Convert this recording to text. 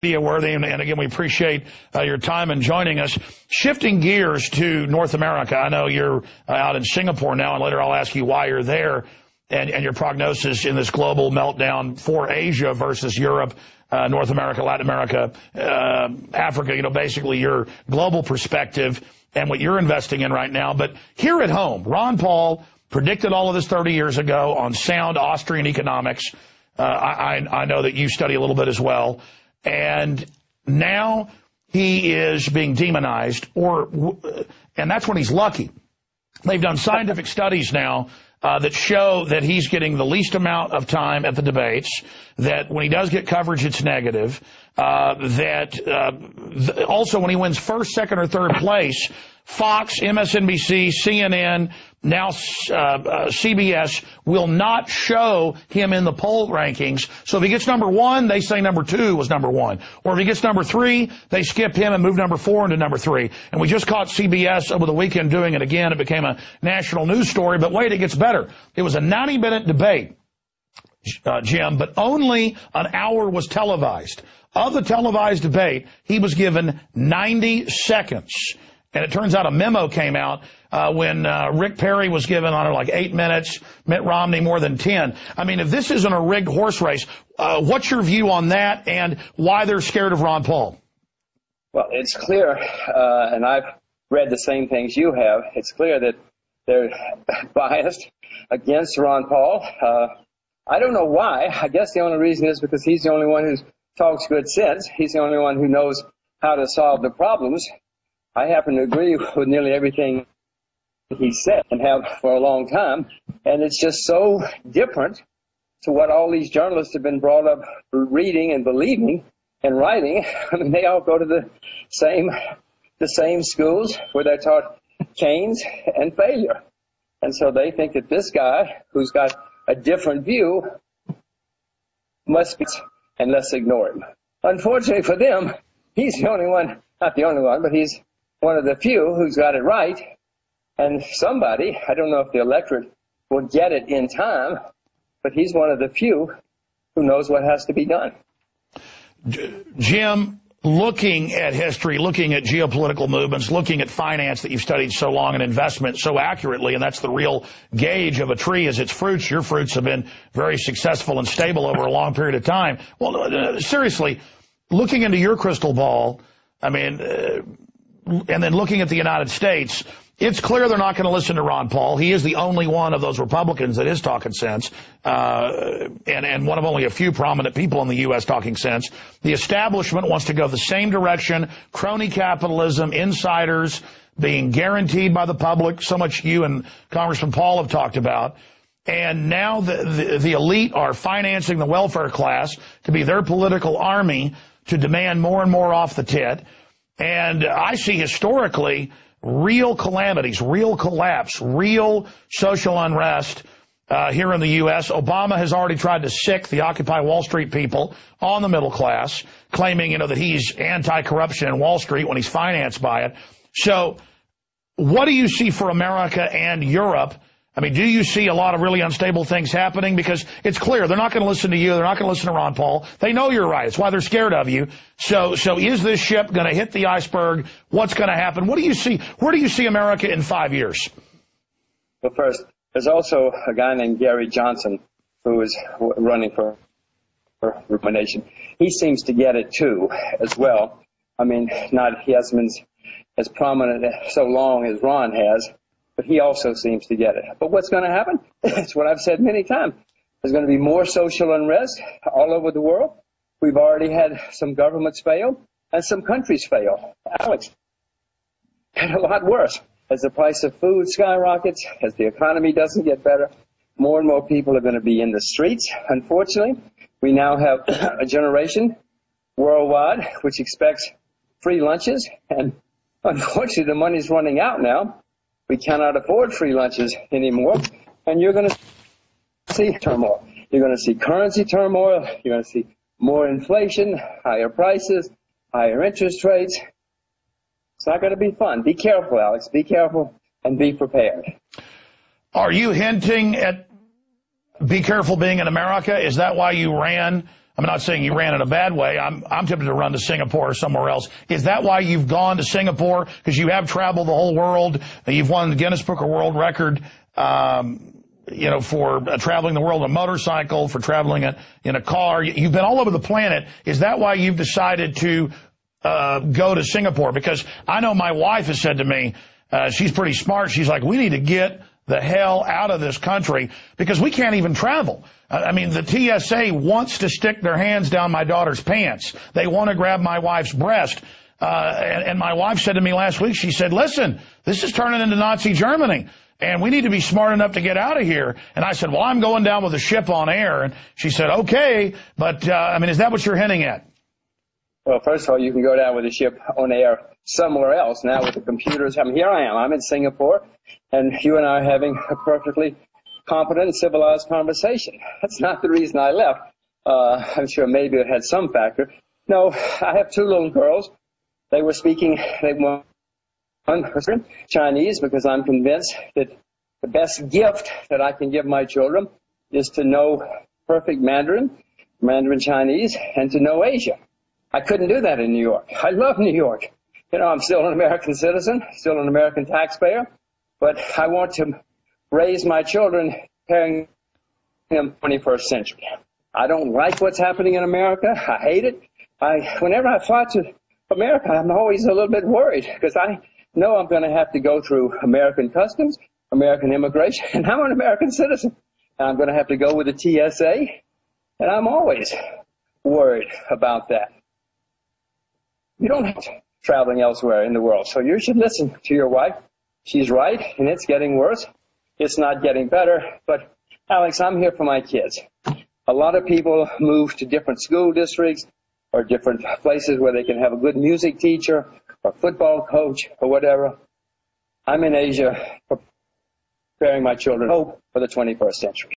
worthy, and again, we appreciate your time and joining us. Shifting gears to North America, I know you're out in Singapore now, and later I'll ask you why you're there and your prognosis in this global meltdown for Asia versus Europe, North America, Latin America, Africa, basically your global perspective and what you're investing in right now. But here at home, Ron Paul predicted all of this 30 years ago on sound Austrian economics. I know that you study a little bit as well. And now he is being demonized, and that's when he's lucky. They've done scientific studies now that show that he's getting the least amount of time at the debates, that when he does get coverage, it's negative, also when he wins first, second, or third place, Fox, MSNBC, CNN, now CBS will not show him in the poll rankings. So if he gets number one, they say number two was number one. Or if he gets number three, they skip him and move number four into number three. And we just caught CBS over the weekend doing it again. It became a national news story. But wait, it gets better. It was a 90-minute debate, Jim, but only an hour was televised. Of the televised debate, he was given 90 seconds. And it turns out a memo came out when Rick Perry was given, like 8 minutes, Mitt Romney more than 10. I mean, if this isn't a rigged horse race, what's your view on that and why they're scared of Ron Paul? Well, it's clear, and I've read the same things you have, it's clear that they're biased against Ron Paul. I don't know why. I guess the only reason is because he's the only one who talks good sense. He's the only one who knows how to solve the problems. I happen to agree with nearly everything he said and have for a long time, and it's just so different to what all these journalists have been brought up reading and believing and writing. I mean, they all go to the same schools where they're taught Keynes and failure. And so they think that this guy who's got a different view must be, and let's ignore him. Unfortunately for them, he's the only one, not the only one, but he's one of the few who's got it right. And somebody, I don't know if the electorate will get it in time, but he's one of the few who knows what has to be done. Jim, looking at history, looking at geopolitical movements, looking at finance that you've studied so long and investment so accurately, and that's the real gauge of a tree is its fruits. Your fruits have been very successful and stable over a long period of time. Well, seriously, looking into your crystal ball, I mean, and then looking at the United States, it's clear they're not going to listen to Ron Paul. He is the only one of those Republicans that is talking sense, and one of only a few prominent people in the U.S. talking sense. The establishment wants to go the same direction, crony capitalism, insiders being guaranteed by the public, so much you and Congressman Paul have talked about. And now the elite are financing the welfare class to be their political army to demand more and more off the tit. And I see historically real calamities, real collapse, real social unrest here in the U.S. Obama has already tried to sick the Occupy Wall Street people on the middle class, claiming, that he's anti-corruption in Wall Street when he's financed by it. So what do you see for America and Europe? I mean, do you see a lot of really unstable things happening? Because it's clear they're not going to listen to you. They're not going to listen to Ron Paul. They know you're right. It's why they're scared of you. So is this ship going to hit the iceberg? What's going to happen? What do you see? Where do you see America in 5 years? Well, first, there's also a guy named Gary Johnson who is running for nomination. He seems to get it, too, as well. I mean, he hasn't been as prominent so long as Ron has, but he also seems to get it. But what's going to happen? It's what I've said many times. There's going to be more social unrest all over the world. We've already had some governments fail and some countries fail. Alex, and a lot worse. As the price of food skyrockets, as the economy doesn't get better, more and more people are going to be in the streets. Unfortunately, we now have a generation worldwide which expects free lunches, and unfortunately the money's running out now. We cannot afford free lunches anymore, and you're going to see turmoil. You're going to see currency turmoil. You're going to see more inflation, higher prices, higher interest rates. It's not going to be fun. Be careful, Alex. Be careful and be prepared. Are you hinting at be careful being in America? Is that why you ran I'm not saying you ran in a bad way. I'm tempted to run to Singapore or somewhere else. Is that why you've gone to Singapore? Because you have traveled the whole world. You've won the Guinness Book of World Record, for traveling the world on a motorcycle, for traveling in a car. You've been all over the planet. Is that why you've decided to go to Singapore? Because I know my wife has said to me, she's pretty smart. She's like, we need to get the hell out of this country because we can't even travel. I mean, the TSA wants to stick their hands down my daughter's pants. They want to grab my wife's breast. And my wife said to me last week, she said, listen, this is turning into Nazi Germany, and we need to be smart enough to get out of here. And I said, well, I'm going down with a ship on air. And she said, okay, but, is that what you're hinting at? Well, first of all, you can go down with a ship on air somewhere else. Now with the computers, here I am. I'm in Singapore, and you and I are having a perfectly competent and civilized conversation. That's not the reason I left. I'm sure maybe it had some factor. No, I have two little girls. They were speaking Chinese because I'm convinced that the best gift that I can give my children is to know perfect Mandarin Chinese, and to know Asia. I couldn't do that in New York. I love New York. I'm still an American citizen, still an American taxpayer, but I want to raise my children preparing them 21st century. I don't like what's happening in America. I hate it. Whenever I fly to America, I'm always a little bit worried because I know I'm going to have to go through American customs, American immigration, and I'm an American citizen. And I'm going to have to go with the TSA, and I'm always worried about that. You don't have to traveling elsewhere in the world, so you should listen to your wife. She's right, and it's getting worse. It's not getting better, but Alex, I'm here for my kids. A lot of people move to different school districts or different places where they can have a good music teacher or football coach or whatever. I'm in Asia preparing my children hope for the 21st century.